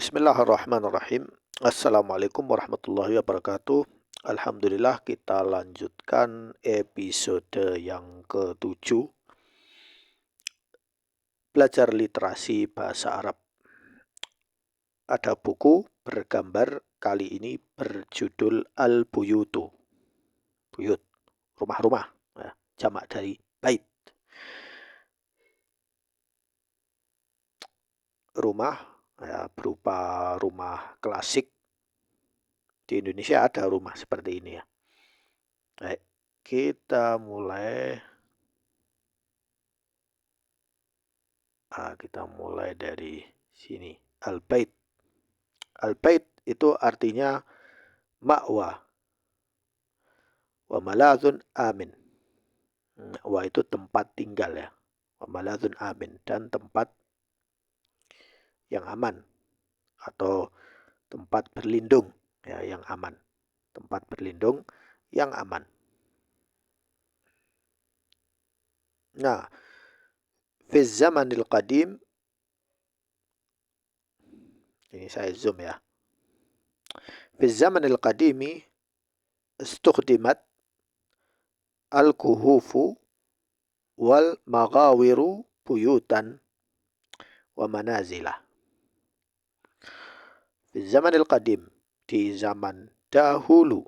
Bismillahirrahmanirrahim. Assalamualaikum warahmatullahi wabarakatuh. Alhamdulillah kita lanjutkan episode yang ke-7 belajar literasi bahasa Arab. Ada buku bergambar kali ini berjudul Al-Buyutu. Buyut, rumah-rumah, ya, jamak dari bait. Rumah ya, berupa rumah klasik. Di Indonesia ada rumah seperti ini ya. Baik, kita mulai. Kita mulai dari sini. Al-Bait. Al-Bait itu artinya ma'wa. Wa maladzun amin. Wa itu tempat tinggal ya. Wa maladzun amin. Dan tempat yang aman. Atau tempat berlindung ya, yang aman. Tempat berlindung yang aman. Nah, fi zamanil qadim, ini saya zoom ya. Fi zamanil qadimi istukhdimat al-kuhufu wal maghawiru buyutan wa manazila. Di zamanil qadim, di zaman dahulu,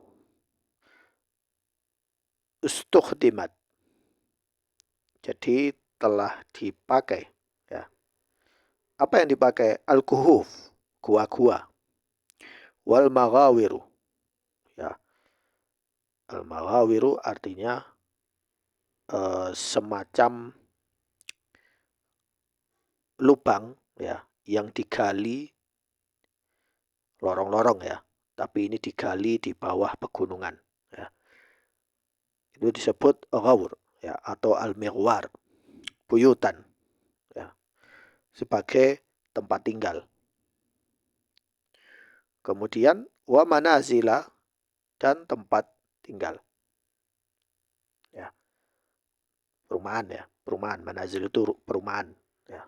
istukhdimat, jadi telah dipakai ya. Apa yang dipakai? Al-kuhuf, gua-gua. Wal maghawiru ya. Al-maghawiru artinya semacam lubang ya, yang digali lorong-lorong ya, tapi ini digali di bawah pegunungan ya. Itu disebut ghawr ya, atau al-mighwar, buyutan ya, sebagai tempat tinggal. Kemudian wa manazila, dan tempat tinggal ya, perumahan ya, perumahan. Manazil itu perumahan ya.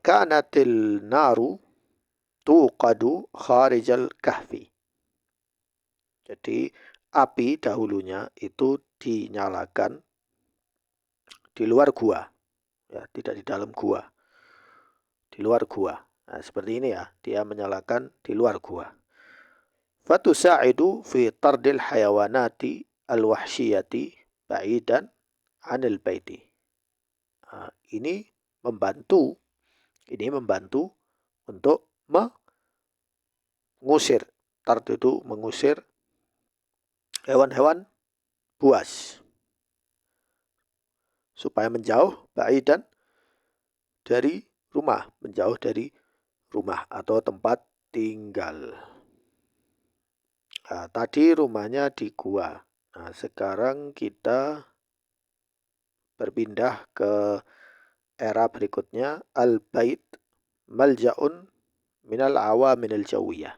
Kanatil naru tuqadu kharijal kahfi. Jadi api dahulunya itu dinyalakan di luar gua ya, tidak di dalam gua, di luar gua. Nah, seperti ini ya, dia menyalakan di luar gua. Fatusa'idu fi tardil hayawanati al-wahsyiyati ba'idan anil baiti. Nah, ini membantu untuk mengusir. Tard itu mengusir hewan-hewan buas supaya menjauh, ba'idan dari rumah, menjauh dari rumah atau tempat tinggal. Nah, tadi rumahnya di gua. Nah, sekarang kita berpindah ke era berikutnya, al-bait malja'un minal awaminil jawiyah.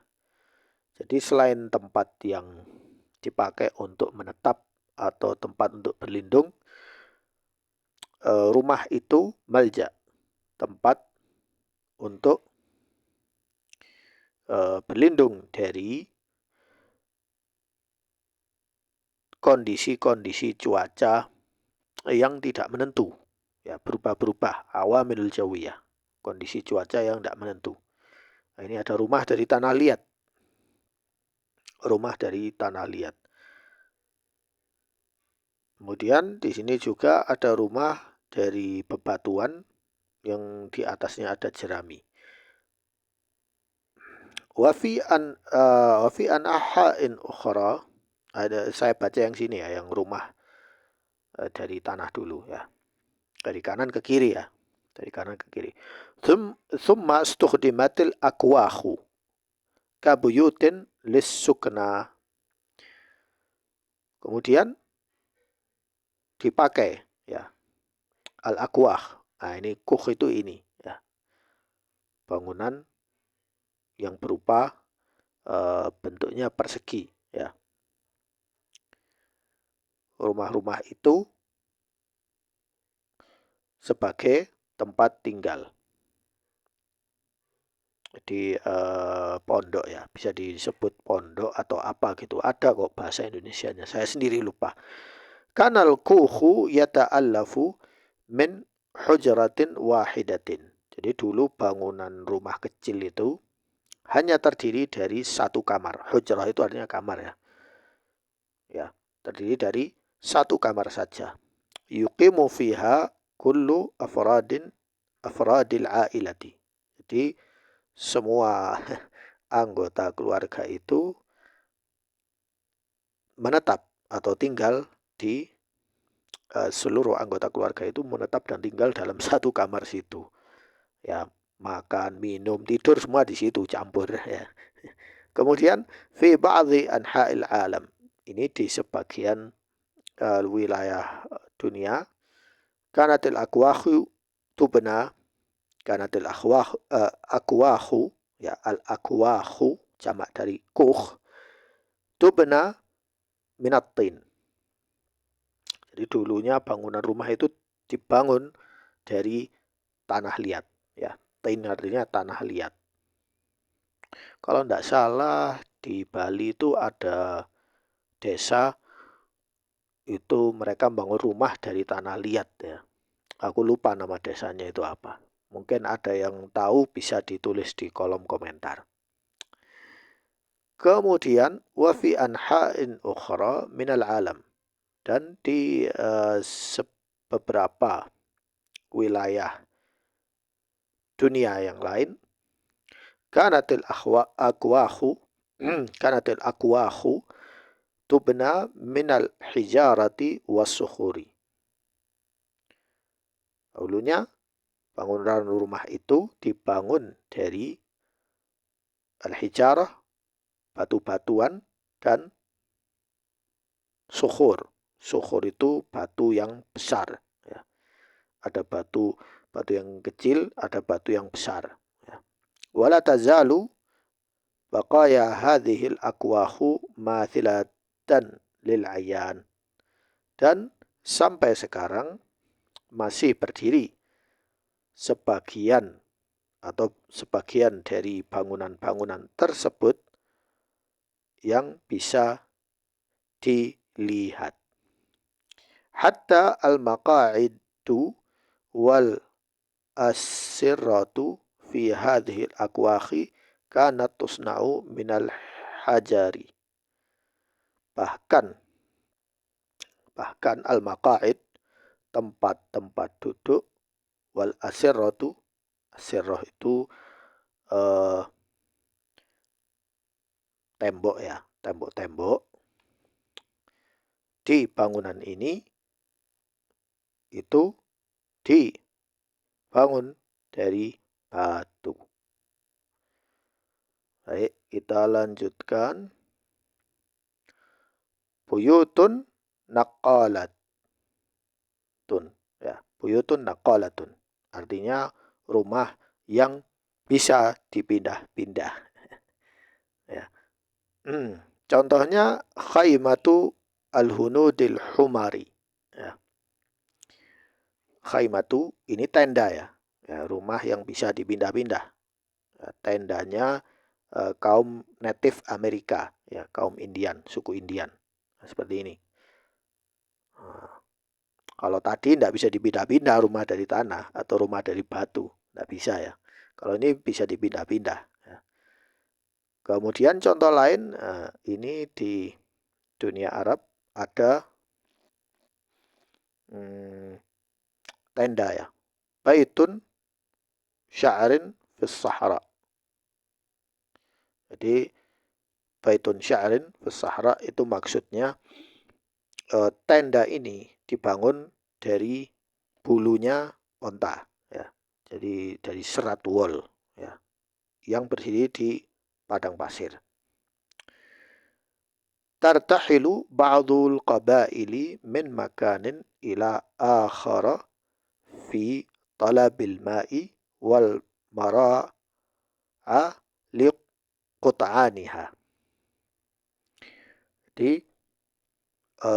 Jadi selain tempat yang dipakai untuk menetap atau tempat untuk berlindung, rumah itu malja, tempat untuk berlindung dari kondisi-kondisi cuaca yang tidak menentu ya, berubah-berubah, awamilul jawiyah, kondisi cuaca yang tidak menentu. Nah, ini ada rumah dari tanah liat. Rumah dari tanah liat. Kemudian di sini juga ada rumah dari bebatuan yang di atasnya ada jerami. Wa fi an aha'in ukhra, ada, saya baca yang sini ya, yang rumah dari tanah dulu ya. Dari kanan ke kiri ya. Dari kanan ke kiri. Thumma istukhdimatil akwahu kabuyutin lissukna. Kemudian dipakai ya, al-akwah. Nah, ini kuh itu ini ya, bangunan yang berupa bentuknya persegi ya. Rumah-rumah itu sebagai tempat tinggal. di pondok ya, bisa disebut pondok atau apa gitu. Ada kok bahasa Indonesianya. Saya sendiri lupa. Kanal kuhu yata'allafu min hujratin wahidatin. Jadi dulu bangunan rumah kecil itu hanya terdiri dari satu kamar. Hujrah itu artinya kamar ya. Ya, terdiri dari satu kamar saja. Yuqimu fiha kullu afradil ailati. Jadi semua anggota keluarga itu menetap atau tinggal di seluruh anggota keluarga itu menetap dan tinggal dalam satu kamar situ. Ya, makan, minum, tidur semua di situ campur ya. Kemudian fi ba'dhi anha'il alam. Ini di sebagian wilayah dunia. Kanatil akwahu tubna, kanatil akwahu ya, al akwahu jamak dari kuh, tubna minat tin. Jadi dulunya bangunan rumah itu dibangun dari tanah liat ya. Tin artinya tanah liat. Kalau tidak salah di Bali itu ada desa itu mereka bangun rumah dari tanah liat ya. Aku lupa nama desanya itu apa. Mungkin ada yang tahu bisa ditulis di kolom komentar. Kemudian wa fi anha'in ukhra minal alam, dan di beberapa wilayah dunia yang lain, kanatil akwahu kanatil akwahu tubna minal hijarati was-sukhuri. Dulunya bangunan rumah itu dibangun dari al-hijarah, batu-batuan, dan sukhur. Sukhur itu batu yang besar. Ya. Ada batu yang kecil, ada batu yang besar. Ya. Wala tazalu baqaya hadhil akwahu mathilatan lil ayan. Dan sampai sekarang masih berdiri sebagian dari bangunan-bangunan tersebut yang bisa dilihat. Hatta al-maqa'idu wal asirratu fi hadhihi al-akwahi kanat tusna'u minal hajari. Bahkan al-maqa'id, tempat-tempat duduk, wal asirratu, asirrah itu tembok ya, tembok-tembok di bangunan ini itu dibangun dari batu. Baik, kita lanjutkan. Buyutun naqalatun. Ya, buyutun naqalatun. Artinya rumah yang bisa dipindah-pindah. Ya. Contohnya khaymatu al-hunudil humari. Ya. Khaymatu ini tenda ya. Ya, rumah yang bisa dipindah-pindah. Ya, tendanya kaum Native Amerika, ya, kaum Indian, suku Indian. Nah, seperti ini. Nah, kalau tadi tidak bisa dipindah-pindah rumah dari tanah atau rumah dari batu, tidak bisa ya. Kalau ini bisa dipindah-pindah. Ya. Kemudian contoh lain, ini di dunia Arab ada tenda ya. Baitun sya'rin fis sahara. Jadi baitun sya'rin fis sahara itu maksudnya tenda ini dibangun dari bulunya onta ya. Jadi dari serat wol ya, yang berdiri di padang pasir. Tartahilu ba'dul qabaili min makanin ila akhara fi talabil ma'i wal mara'a liqut'aniha. Jadi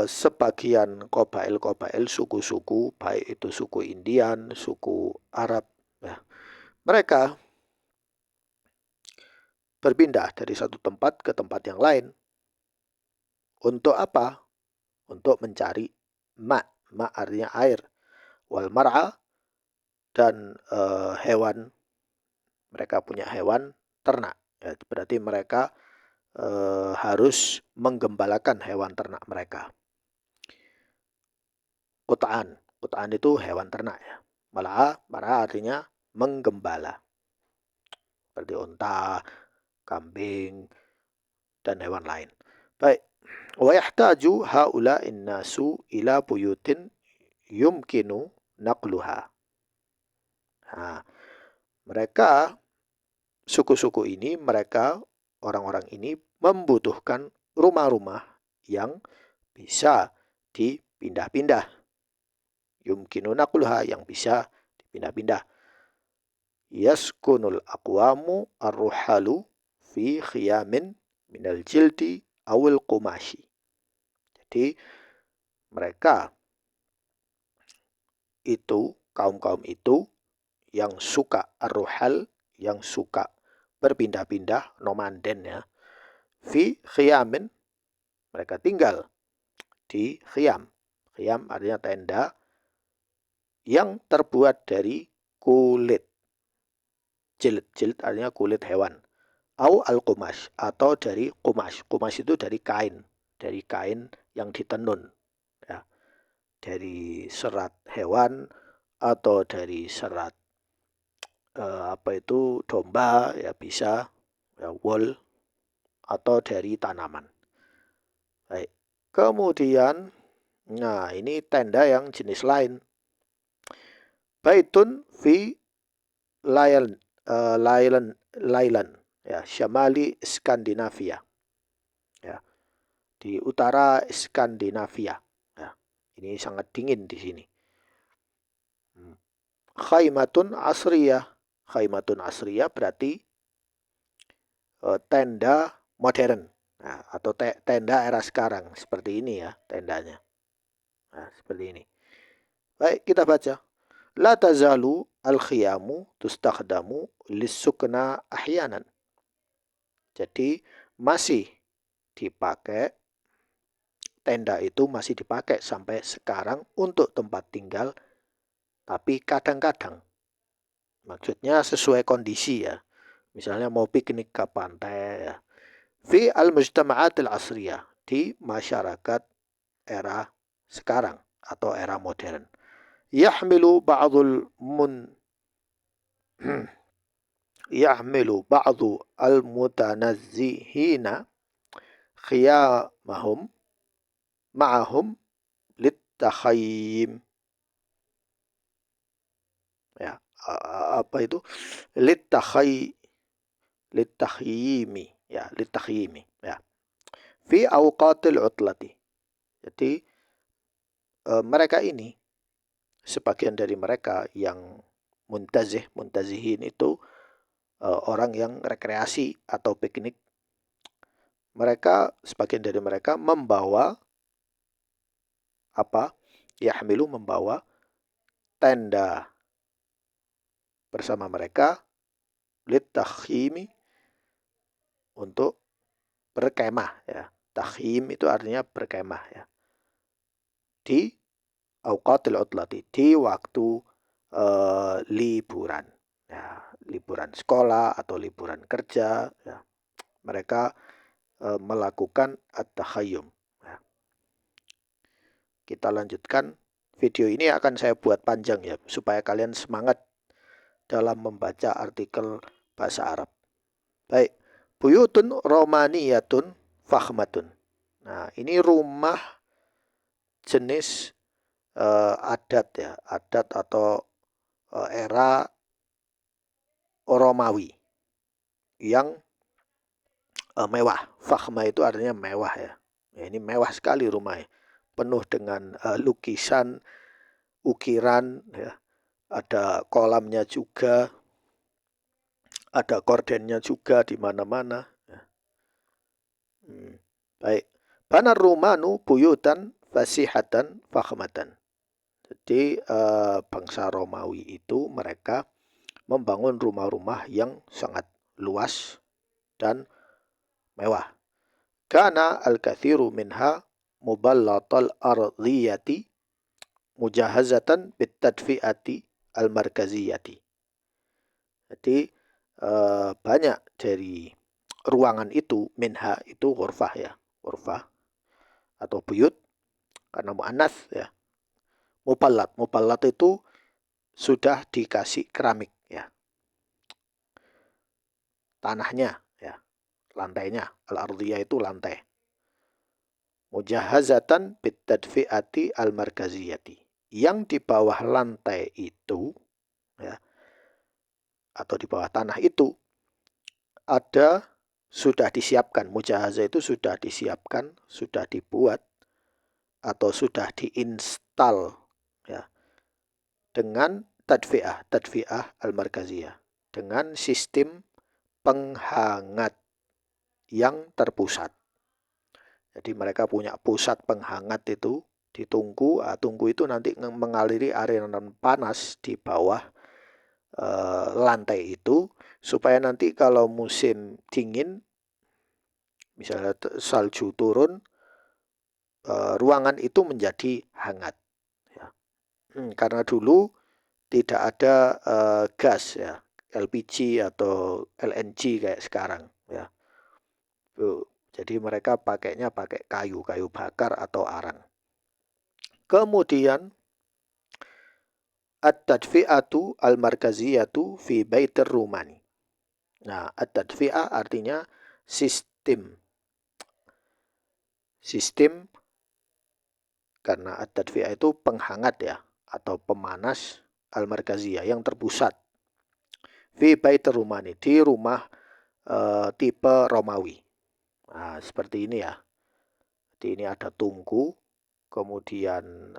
sebagian qabail suku-suku, baik itu suku Indian, suku Arab, ya, mereka berpindah dari satu tempat ke tempat yang lain. Untuk apa? Untuk mencari ma. Ma artinya air. Wal mar'a, dan hewan. Mereka punya hewan ternak. Ya, berarti mereka harus menggembalakan hewan ternak mereka. Qut'an. Qut'an itu hewan ternak ya. Mar'a artinya menggembala. Seperti unta, kambing, dan hewan lain. Baik. Wa yahtaju haula'in nasu ila buyutin yumkinu naqluha. Nah, mereka, suku-suku ini, mereka, orang-orang ini membutuhkan rumah-rumah yang bisa dipindah-pindah. Yumkinu naqluha, yang bisa dipindah-pindah. Yaskunul aqwamu arruhalu fi khiyamin minal jildi awil qumashi. Jadi mereka itu, kaum-kaum itu yang suka arruhal, yang suka berpindah-pindah, nomaden ya. Fi khiyamin, mereka tinggal di khiyam. Khiyam artinya tenda yang terbuat dari kulit. Jilid artinya kulit hewan. Au al-qumash, atau dari qumash. Qumash itu dari kain yang ditenun. Ya. Dari serat hewan atau dari serat domba ya bisa, ya, wool, atau dari tanaman. Baik. Kemudian, nah ini tenda yang jenis lain. Baitun fi Lailan, ya, Syamali Skandinavia. Ya, di utara Skandinavia. Ya, ini sangat dingin di sini. Khaimatun asriyah. Khaimatun asriyah berarti tenda modern. Nah, atau tenda era sekarang. Seperti ini ya tendanya. Nah, seperti ini. Baik, kita baca. La tazalu al-khiyamu tustakhdamu lissukna ahyanan. Jadi masih dipakai, tenda itu masih dipakai sampai sekarang untuk tempat tinggal, tapi kadang-kadang, maksudnya sesuai kondisi ya. Misalnya mau piknik ke pantai ya. Fi al-mujtama'at al-asriyah, di masyarakat era sekarang atau era modern. Yahmilu ba'du al-mutanazzihina khiyamahum ma'ahum litakhayyim. Ya, apa itu? Litakhyimi, ya, litakhyimi, ya. Fi awqatil utlati. Jadi mereka ini, sebagian dari mereka yang muntazihin itu orang yang rekreasi atau piknik. Mereka, sebagian dari mereka membawa apa? Yahmilu, membawa tenda bersama mereka, litakhyimi, untuk berkemah ya. Takhyim itu artinya berkemah ya. Di awqatil utlati, di waktu liburan. Ya, liburan sekolah atau liburan kerja ya. Mereka melakukan at-takhayyum. Ya. Kita lanjutkan. Video ini akan saya buat panjang ya, supaya kalian semangat dalam membaca artikel bahasa Arab. Baik. Buyutun romaniyatun fakhmatun. Nah, ini rumah jenis adat ya, adat atau era Romawi yang mewah. Fakhma itu artinya mewah ya. Ya, ini mewah sekali rumahnya. Penuh dengan lukisan, ukiran ya. Ada kolamnya juga. Ada kordennya juga di mana-mana. Ya. Baik. Banar rumanu buyutan fasihatan fakhmatan. Jadi bangsa Romawi itu mereka membangun rumah-rumah yang sangat luas dan mewah. Kana al-kathiru minha muballatal ardhiyati mujahazatan bitadfi'ati al-markaziyati. Jadi banyak dari ruangan itu, minha itu ghurfah ya, ghurfah atau buyut karena mu'annas ya. Muballat itu sudah dikasih keramik ya, tanahnya ya, lantainya. Al-ardhiyah itu lantai. Mujahazatan bitadfi'ati al-markaziyati. Yang di bawah lantai itu ya, atau di bawah tanah itu ada sudah disiapkan. Mujahazah itu sudah disiapkan, sudah dibuat atau sudah diinstal ya, dengan tadfi'ah al-markaziyah, dengan sistem penghangat yang terpusat. Jadi mereka punya pusat penghangat itu di tungku. Tungku itu nanti mengaliri aliran panas di bawah lantai itu, supaya nanti kalau musim dingin, misalnya salju turun, ruangan itu menjadi hangat. Ya. Karena dulu tidak ada gas ya, LPG atau LNG kayak sekarang ya. Jadi mereka pakainya pakai kayu bakar atau arang. Kemudian at-tadfi'atu al-markaziyatu fi baitir rumani. Nah, at-tadfi'ah artinya sistem karena at-tadfi'ah itu penghangat ya, atau pemanas al-markaziyah yang terpusat. Fi baitir rumani, di rumah tipe Romawi. Nah, seperti ini ya. Jadi ini ada tungku, kemudian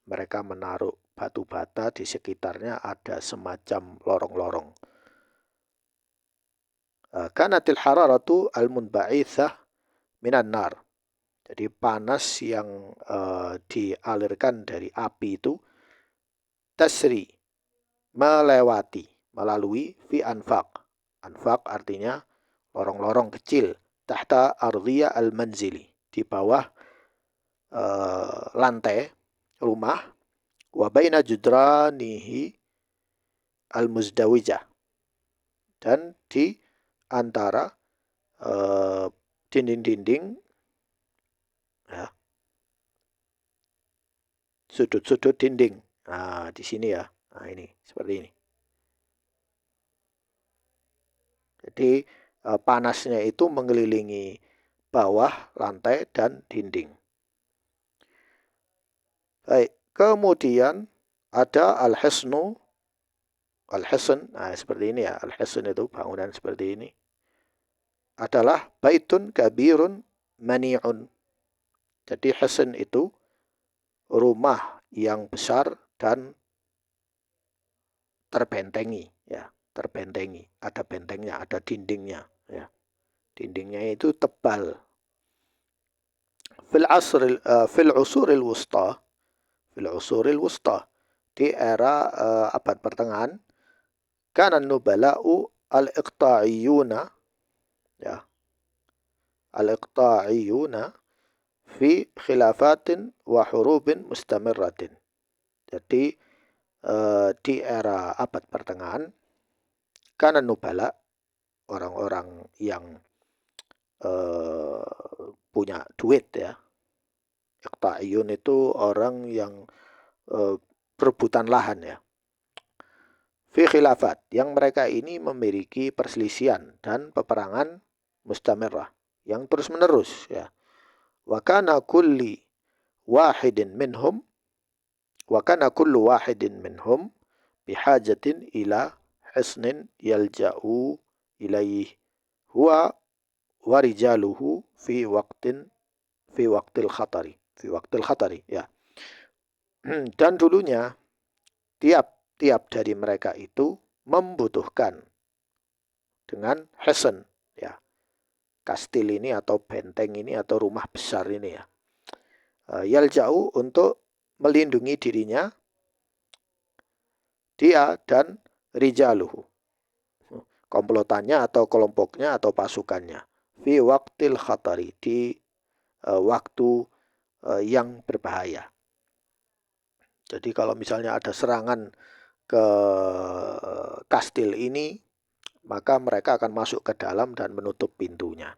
mereka menaruh batu bata, di sekitarnya ada semacam lorong-lorong. Kanatil hararatu al-munba'ithah minan nar. Jadi panas yang dialirkan dari api itu tasri, melewati, melalui fi anfaq. Anfaq artinya lorong-lorong kecil. Tahta ardhiyah al-manzili, di bawah lantai rumah. Wa baina judranihi al-muzdawijah, dan di antara dinding-dinding ya, sudut-sudut dinding. Nah, di sini ya. Nah, ini seperti ini. Jadi panasnya itu mengelilingi bawah, lantai, dan dinding. Baik, kemudian ada al-hisnu. Al-hisn, nah seperti ini ya. Al-hisn itu bangunan seperti ini. Adalah baitun kabirun mani'un. Jadi hisn itu rumah yang besar dan terbentengi ya, terbentengi, ada bentengnya, ada dindingnya ya. Dindingnya itu tebal. Fil usuril wusta, di era abad pertengahan, kana nubala'u al-iqta'iyuna ya, al-iqta'iyuna fi khilafatin wa hurubin mustamirratin. Jadi di era abad pertengahan, kana nubala, orang-orang yang punya duit ya. Iqta'iyun itu orang yang berebutan lahan ya. Fi khilafat, yang mereka ini memiliki perselisihan dan peperangan mustamirrah yang terus-menerus ya. Wa kana kullu wahidin minhum bihajatin ila hisnin yalja'u ilaih huwa warijaluhu fi waqtil khatari ya. Dan dulunya tiap dari mereka itu membutuhkan dengan hisn ya, kastil ini atau benteng ini atau rumah besar ini ya, yalja'u, untuk melindungi dirinya, dia dan rijaluhu, komplotannya atau kelompoknya atau pasukannya. Fi waqtil khatari, di waktu yang berbahaya. Jadi kalau misalnya ada serangan ke kastil ini, maka mereka akan masuk ke dalam dan menutup pintunya.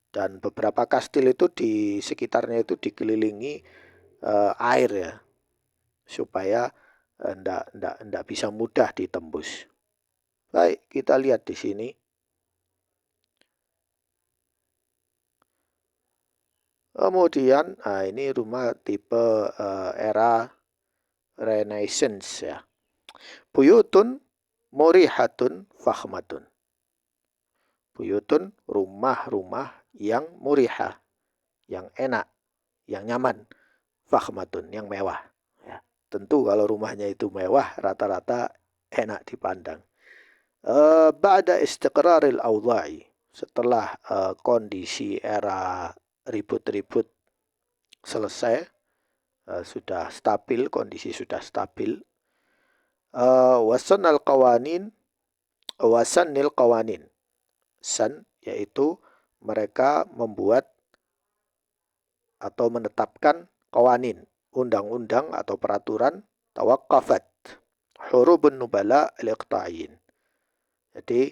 Dan beberapa kastil itu di sekitarnya itu dikelilingi air ya, supaya ndak bisa mudah ditembus. Baik, kita lihat di sini. Kemudian, ini rumah tipe era Renaissance ya. Buyutun murihatun fakhmatun. Buyutun, rumah-rumah yang murihah, yang enak, yang nyaman. Fakhmatun, yang mewah. Ya. Tentu kalau rumahnya itu mewah, rata-rata enak dipandang. Ba'da istiqraril awda'i, setelah kondisi era ribut-ribut selesai, sudah stabil, kondisi sudah stabil. Wasanil qawanin, san yaitu mereka membuat atau menetapkan qawanin, undang-undang atau peraturan, tawaqqafat hurubun nubala al-iqta'in. Jadi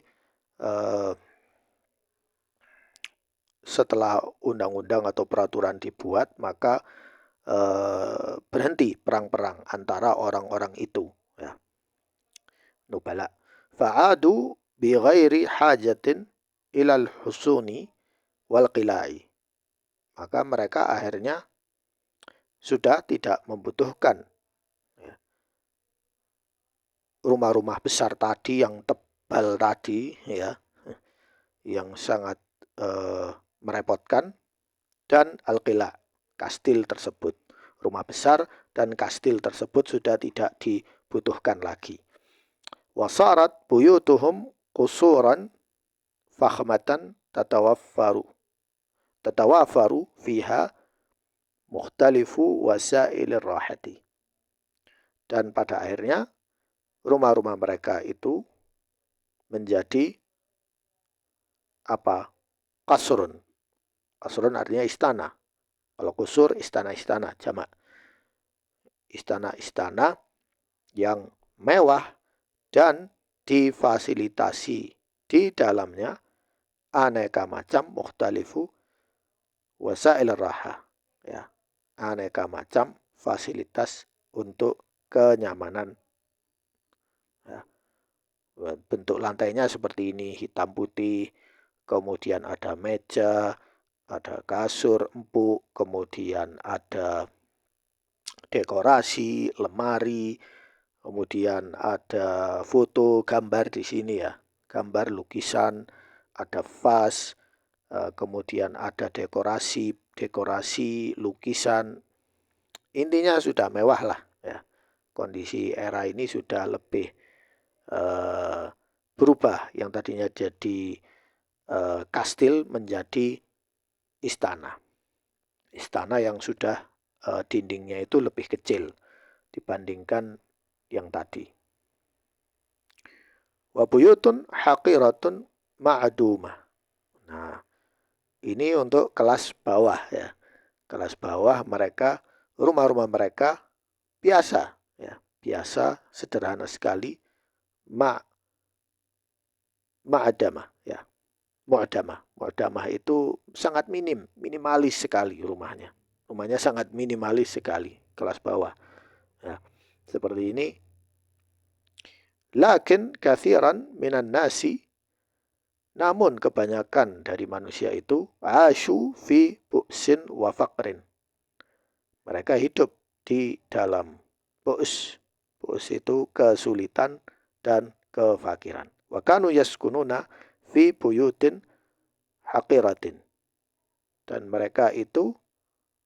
setelah undang-undang atau peraturan dibuat, maka berhenti perang-perang antara orang-orang itu ya. Nubala fa'adu bi ghairi hajatin ilal husuni wal qilai, maka mereka akhirnya sudah tidak membutuhkan ya, rumah-rumah besar tadi yang tebal tadi ya, yang sangat merepotkan, dan al-qila, kastil tersebut, rumah besar dan kastil tersebut sudah tidak dibutuhkan lagi. Wasarat buyutuhum qusuran fakhmatan tatawafaru fiha mukhtalifu wasailir rahati. Dan pada akhirnya rumah-rumah mereka itu menjadi apa? Kasrun. Kasrun artinya istana. Kalau kusur, istana-istana, jamak. Istana-istana yang mewah dan difasilitasi di dalamnya aneka macam mukhtalifu wasail raha. Ya, aneka macam fasilitas untuk kenyamanan. Ya. Bentuk lantainya seperti ini, hitam putih, kemudian ada meja, ada kasur empuk, kemudian ada dekorasi, lemari, kemudian ada foto, gambar di sini ya, gambar lukisan, ada vas, kemudian ada dekorasi, lukisan. Intinya sudah mewah lah ya. Kondisi era ini sudah lebih berubah, yang tadinya jadi kastil menjadi istana. Istana yang sudah dindingnya itu lebih kecil dibandingkan yang tadi. Wa buyutun haqiratun ma'dumah. Nah, ini untuk kelas bawah ya. Kelas bawah mereka, rumah-rumah mereka biasa ya, biasa, sederhana sekali, ma'adamah ya. Mu'damah itu sangat minimalis sekali rumahnya. Rumahnya sangat minimalis sekali, kelas bawah. Ya, seperti ini. Lakin kathiran minan nasi, namun kebanyakan dari manusia itu asyu fi bu'sin wa faqrin. Mereka hidup di dalam bu's. Bu's itu kesulitan dan kefakiran. Wa kanu yaskununa fi buyutin haqiratin. Dan mereka itu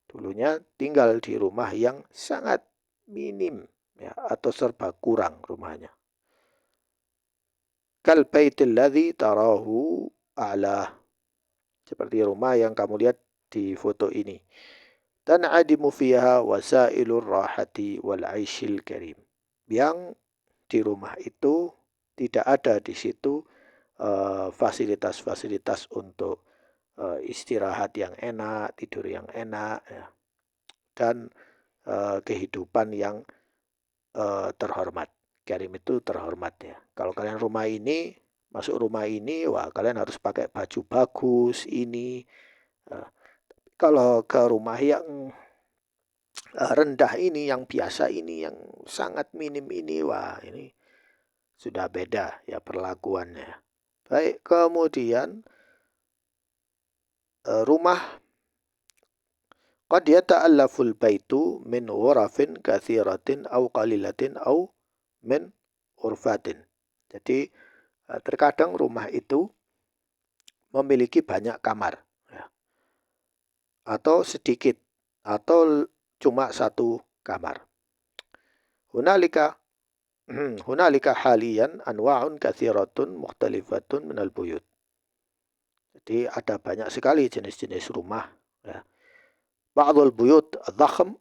dulunya tinggal di rumah yang sangat minim ya, atau serba kurang rumahnya. Kal baitil ladzi tarahu a'la. Seperti rumah yang kamu lihat di foto ini. Tan'adimu fiha wasailur rahati wal aishil karim. Yang di rumah itu tidak ada di situ fasilitas-fasilitas untuk istirahat yang enak, tidur yang enak, ya, dan kehidupan yang terhormat. Karim itu terhormat ya. Kalau kalian masuk rumah ini, wah kalian harus pakai baju bagus ini. Kalau ke rumah yang rendah ini, yang biasa ini, yang sangat minim ini, wah ini sudah beda ya perlakuannya. Baik, kemudian rumah qad yata'allaful baitu min ghurafin katsiratin aw qalilatin aw min urfatin. Jadi terkadang rumah itu memiliki banyak kamar ya, atau sedikit atau cuma satu kamar. Hunalika hunalika haliyan anwa'un katsiratun mukhtalifatun minal buyut. Jadi ada banyak sekali jenis-jenis rumah ya. Ba'dul buyut dhakhm,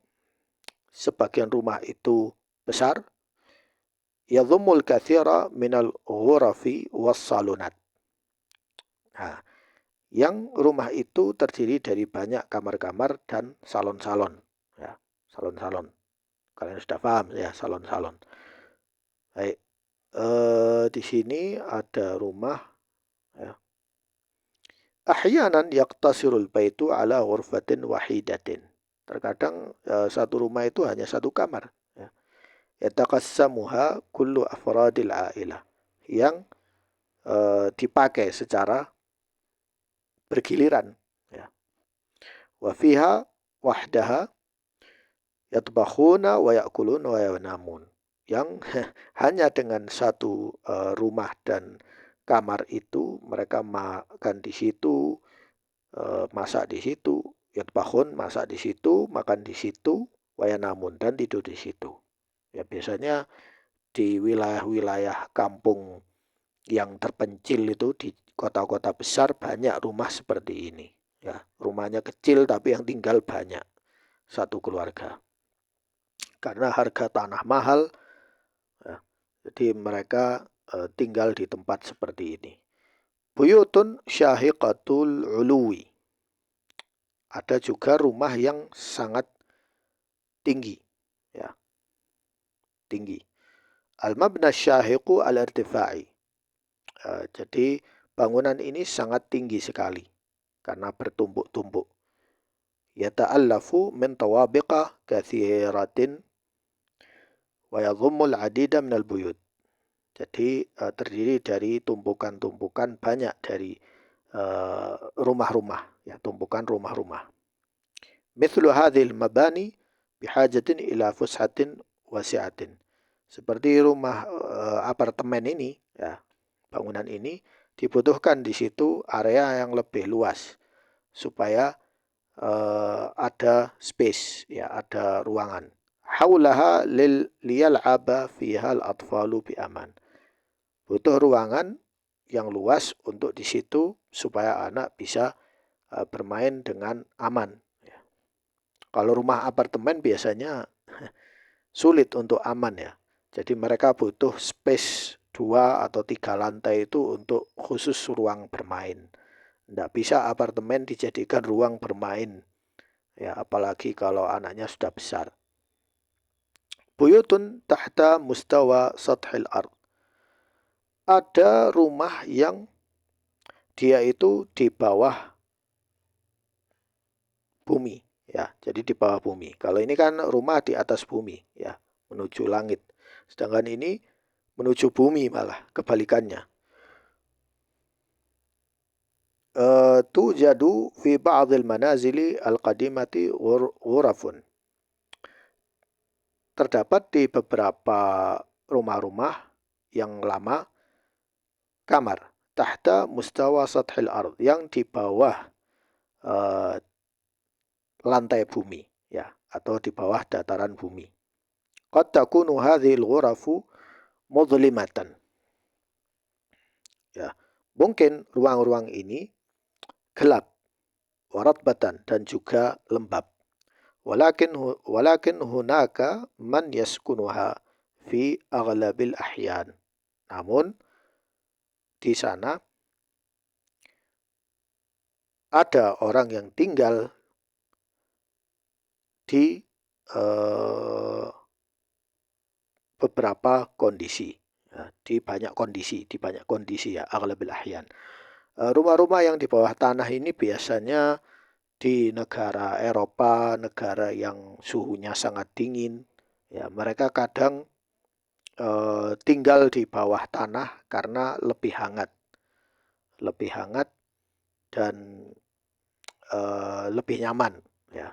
sebagian rumah itu besar, yadhummul katsira minal ghurafi was salunat. Nah, yang rumah itu terdiri dari banyak kamar-kamar dan salon-salon ya, salon-salon. Kalian sudah paham ya, salon-salon. Baik, di sini ada rumah ya. Ahyanan yaqtasirul baitu ala ghurfatin wahidatin. Terkadang satu rumah itu hanya satu kamar ya. Yataqassamuha kullu afradil ailah, yang dipakai secara bergiliran ya. Wa fiha wahdaha yatbakhuna wa ya'kulun wa yanamun. Yang hanya dengan satu rumah dan kamar itu mereka makan di situ, masak di situ, yatbakhun masak di situ, makan di situ, wa yanamun dan tidur di situ. Ya biasanya di wilayah-wilayah kampung yang terpencil itu, di kota-kota besar banyak rumah seperti ini ya. Rumahnya kecil tapi yang tinggal banyak, satu keluarga. Karena harga tanah mahal ya, jadi mereka tinggal di tempat seperti ini. Buyutun syahiqatul uluwi. Ada juga rumah yang sangat tinggi ya, tinggi. Al-mabna syahiqu al-irtifa'i. Jadi bangunan ini sangat tinggi sekali karena bertumbuk-tumbuk. Yata'allafu min tawabiqa katsiratin wa yadhummul adida minal buyut. Jadi terdiri dari tumpukan-tumpukan banyak dari rumah-rumah ya, tumpukan rumah-rumah. Mithlu hadhil mabani bihajatin ila fushatin wasi'atin. Seperti rumah apartemen ini ya, bangunan ini dibutuhkan di situ area yang lebih luas supaya ada space ya, ada ruangan. Haulaha liyal'aba fiha al-atfalu bi aman. Butuh ruangan yang luas untuk di situ supaya anak bisa bermain dengan aman. Ya. Kalau rumah apartemen biasanya sulit untuk aman ya. Jadi mereka butuh space 2 atau 3 lantai itu untuk khusus ruang bermain. Tidak bisa apartemen dijadikan ruang bermain. Ya, apalagi kalau anaknya sudah besar. Buyutun tahta mustawa sathil ard. Ada rumah yang dia itu di bawah bumi ya. Jadi di bawah bumi. Kalau ini kan rumah di atas bumi ya, menuju langit. Sedangkan ini menuju bumi, malah kebalikannya. Tujadu fi ba'dil manazili al-qadimati ghurafun. Terdapat di beberapa rumah-rumah yang lama kamar tahta mustawa sathil ard, yang di bawah lantai bumi ya, atau di bawah dataran bumi. Qad takunu hadhil ghurafu mudlimatan. Ya, mungkin ruang-ruang ini gelap, waratbatan dan juga lembab. Walakin hunaka man yaskunuha fi aghlabil ahyan. Namun di sana ada orang yang tinggal di beberapa kondisi, ya, di banyak kondisi ya, aghlabil ahyan. Rumah-rumah yang di bawah tanah ini biasanya di negara Eropa, negara yang suhunya sangat dingin, ya mereka kadang tinggal di bawah tanah karena lebih hangat dan lebih nyaman, ya.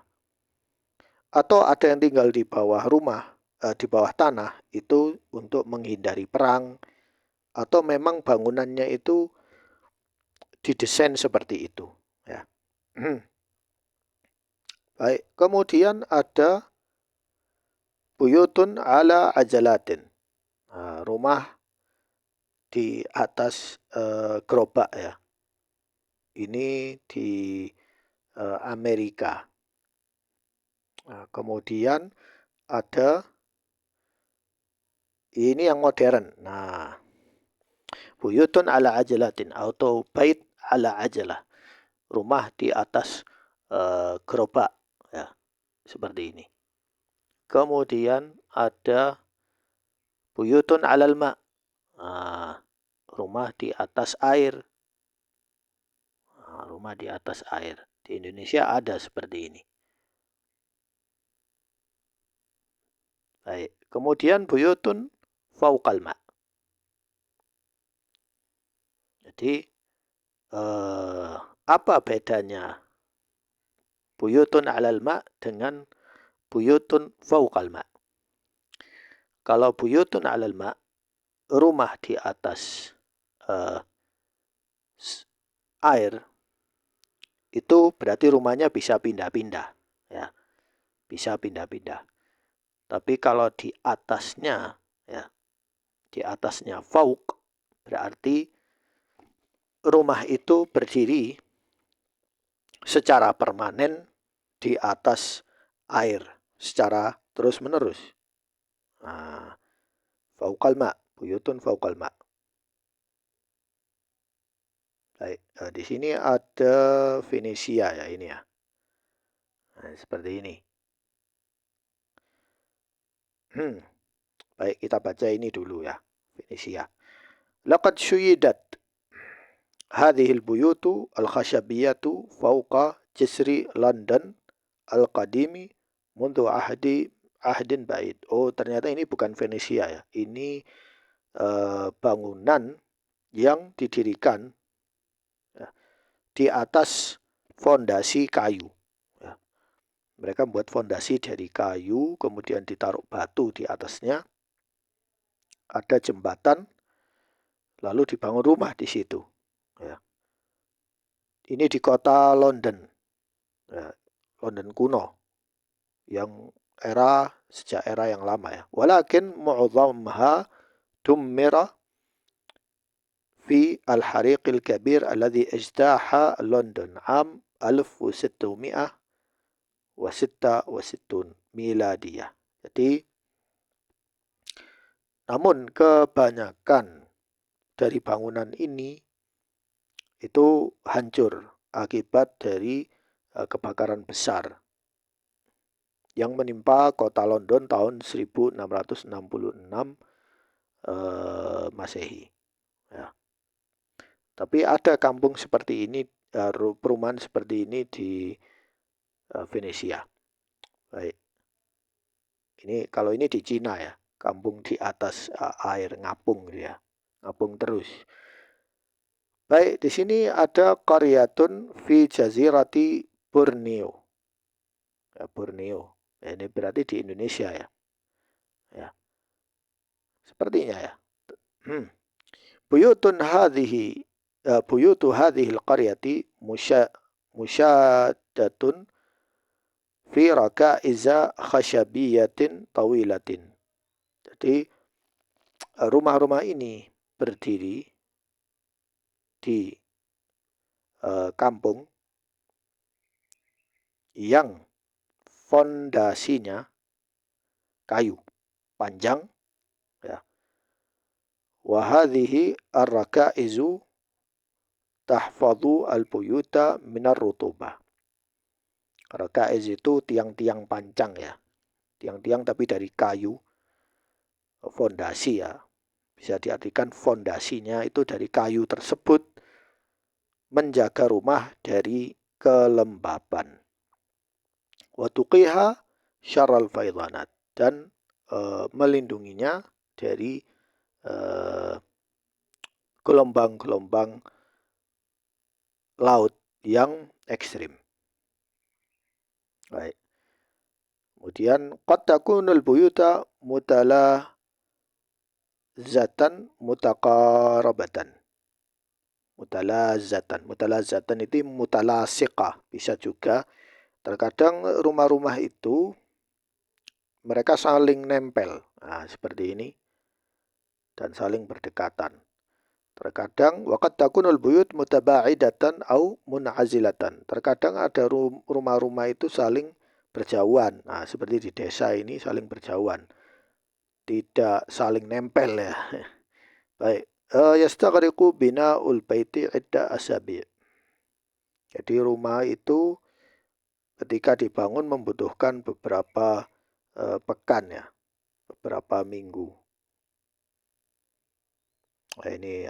Atau ada yang tinggal di bawah rumah, di bawah tanah itu untuk menghindari perang atau memang bangunannya itu didesain seperti itu, ya. Baik, kemudian ada buyutun ala ajalatin. Nah, rumah di atas gerobak ya. Ini di Amerika. Nah, kemudian ada ini yang modern. Nah, buyutun ala ajalatin atau bait ala ajalah. Rumah di atas gerobak ya, seperti ini. Kemudian ada buyutun alal ma. Nah, rumah di atas air. Nah, rumah di atas air. Di Indonesia ada seperti ini. Baik. Kemudian buyutun fauqal ma. Jadi apa bedanya buyutun alal ma dengan buyutun fauqal ma? Kalau buyutun alal ma, rumah di atas uh, air, itu berarti rumahnya bisa pindah-pindah, ya, bisa pindah-pindah. Tapi kalau di atasnya, ya, di atasnya fauq, berarti rumah itu berdiri secara permanen di atas air secara terus-menerus. Nah, fauqal ma, buyutun fauqal ma. Baik, di sini ada Venesia ya ini ya. Nah, seperti ini. Baik, kita baca ini dulu ya. Venesia. Laqad syuyidat hadhihi al-buyutu al-khashabiyatu fawqa jisri London al-qadimi mundu ahdin ba'id. Oh, ternyata ini bukan Venesia ya. Ini bangunan yang didirikan ya, di atas fondasi kayu. Ya. Mereka membuat fondasi dari kayu, kemudian ditaruh batu di atasnya, ada jembatan, lalu dibangun rumah di situ. Ya. Ini di kota London, ya, London kuno, yang sejak era yang lama ya. Walakin mu'dhammaha dummira في الحريق الكبير الذي اجتاح لندن عام 1666 miladiyah. Jadi, namun kebanyakan dari bangunan ini itu hancur akibat dari kebakaran besar yang menimpa kota London tahun 1666 Masehi. Ya. Tapi ada kampung seperti ini, perumahan seperti ini di Venesia. Baik. Kalau ini di Cina ya, kampung di atas air ngapung ya, ngapung terus. Baik, di sini ada qaryatun fi jazirati Borneo. Ya, Borneo. Ya, ini berarti di Indonesia ya. Ya. Sepertinya ya. Buyutun hadhihi buyutu hadhihi al-qaryati musyaddatun fi rakaiza khashabiyatin tawilatin. Jadi rumah-rumah ini berdiri di kampung yang fondasinya kayu panjang ya. Wa hadhihi ar-rakaizu tahfadhu al-buyuta minar rutubah. Rakaiz itu tiang-tiang pancang ya. Tiang-tiang tapi dari kayu, fondasi ya. Bisa diartikan fondasinya itu dari kayu tersebut menjaga rumah dari kelembaban. Wa tuqiha syarral faidanat, dan melindunginya dari gelombang-gelombang laut yang ekstrim. Baik. Kemudian qad takunul buyuta mutaqarabatan. Mutalazatan itu mutalasiqah, bisa juga. Terkadang rumah-rumah itu mereka saling nempel. Nah, seperti ini. Dan saling berdekatan. Terkadang waqad takunul buyut mutaba'idatan au mun'azilatan. Terkadang ada rumah-rumah itu saling berjauhan. Nah, seperti di desa ini saling berjauhan. Tidak saling nempel ya. Baik. Yastaghriqu bina'ul baiti idda asabi'. Jadi rumah itu ketika dibangun membutuhkan beberapa pekan ya, beberapa minggu. Nah, ini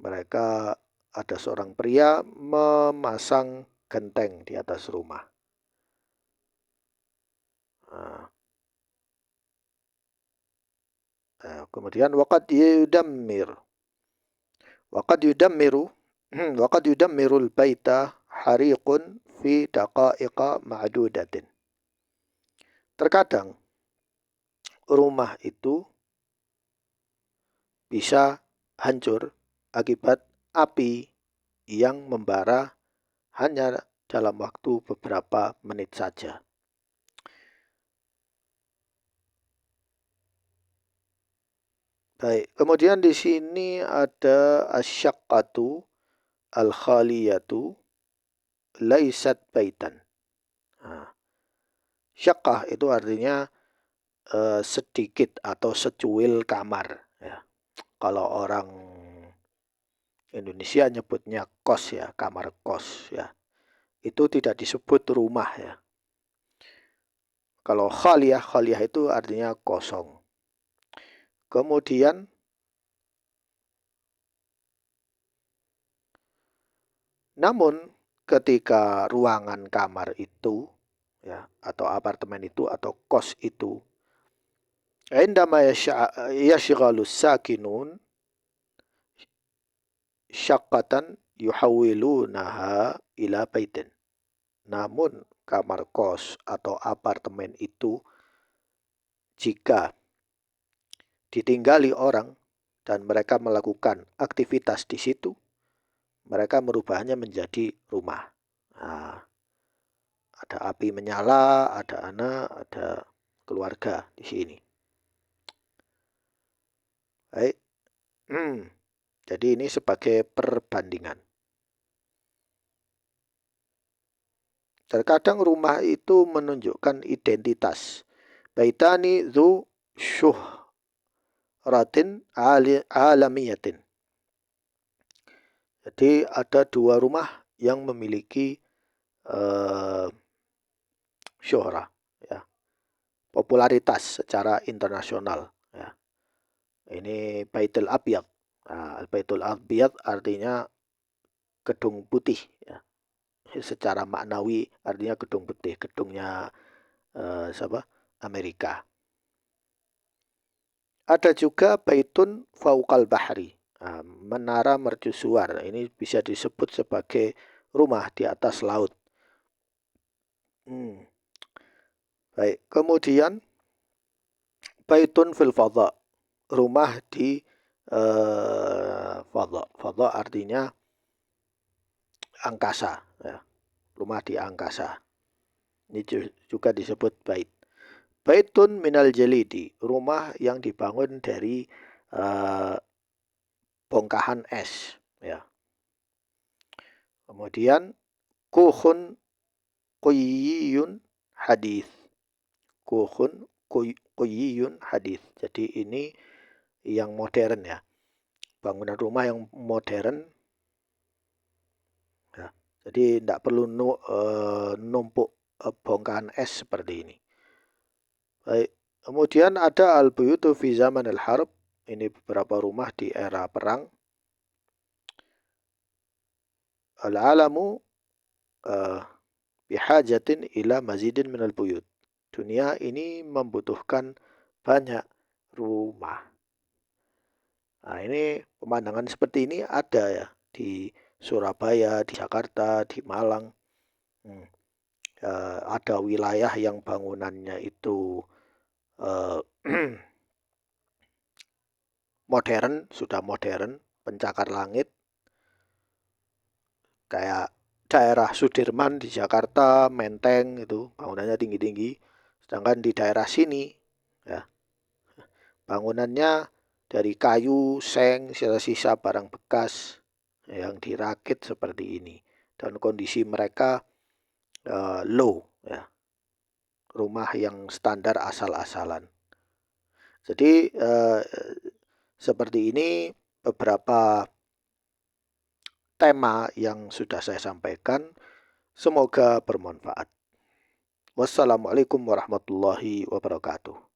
mereka ada seorang pria memasang genteng di atas rumah. Nah, kemudian waqad yudammiru waqad yudammirul baita hariqun fi daqa'iqa ma'dudatin. Terkadang rumah itu bisa hancur akibat api yang membara hanya dalam waktu beberapa menit saja. Baik, kemudian di sini ada asyaqqatu al-khaliyatu laisat baitan. Nah, syaqqah itu artinya sedikit atau secuil kamar ya. Kalau orang Indonesia nyebutnya kos ya, kamar kos ya. Itu tidak disebut rumah ya. Kalau khaliyah itu artinya kosong. Kemudian namun ketika ruangan kamar itu ya, atau apartemen itu atau kos itu, indama yashghalu sakinun syaqqatan yuhawilunaha ila baitin. Namun kamar kos atau apartemen itu jika ditinggali orang dan mereka melakukan aktivitas di situ, mereka merubahnya menjadi rumah. Nah, ada api menyala, ada anak, ada keluarga di sini. Baik. Jadi ini sebagai perbandingan. Terkadang rumah itu menunjukkan identitas. Baitani dzu syuhratin alamiyatin. Jadi ada dua rumah yang memiliki syuhrah, ya, popularitas secara internasional. Ya. Ini Baitul Abyad. Nah, Baitul Abyad artinya gedung putih. Ya. Secara maknawi artinya gedung putih, gedungnya Amerika. Ada juga Baitun Fauqal Bahri, nah, menara mercusuar. Ini bisa disebut sebagai rumah di atas laut. Baik, kemudian Baitun fil Fadha, rumah di Fadha. Fadha artinya angkasa, ya. Rumah di angkasa. Ini juga disebut bait. Baitun minal jalidi, rumah yang dibangun dari bongkahan es, ya. Kemudian kuhun quyiyun hadis. Kuhun quyiyun hadis. Jadi ini yang modern ya. Bangunan rumah yang modern Jadi tidak perlu numpuk bongkahan es seperti ini. Baik. Kemudian ada al-buyutu fi zaman al-harb. Ini beberapa rumah di era perang. Al-alamu bihajatin ila mazidin minal buyut. Dunia ini membutuhkan banyak rumah. Nah, ini pemandangan seperti ini ada ya di Surabaya, di Jakarta, di Malang. Ada wilayah yang bangunannya itu modern, sudah modern, pencakar langit. Kayak daerah Sudirman di Jakarta, Menteng itu bangunannya tinggi-tinggi. Sedangkan di daerah sini ya, bangunannya dari kayu, seng, sisa-sisa barang bekas yang dirakit seperti ini. Dan kondisi mereka low ya. Rumah yang standar asal-asalan. Jadi seperti ini beberapa tema yang sudah saya sampaikan. Semoga bermanfaat. Wassalamualaikum warahmatullahi wabarakatuh.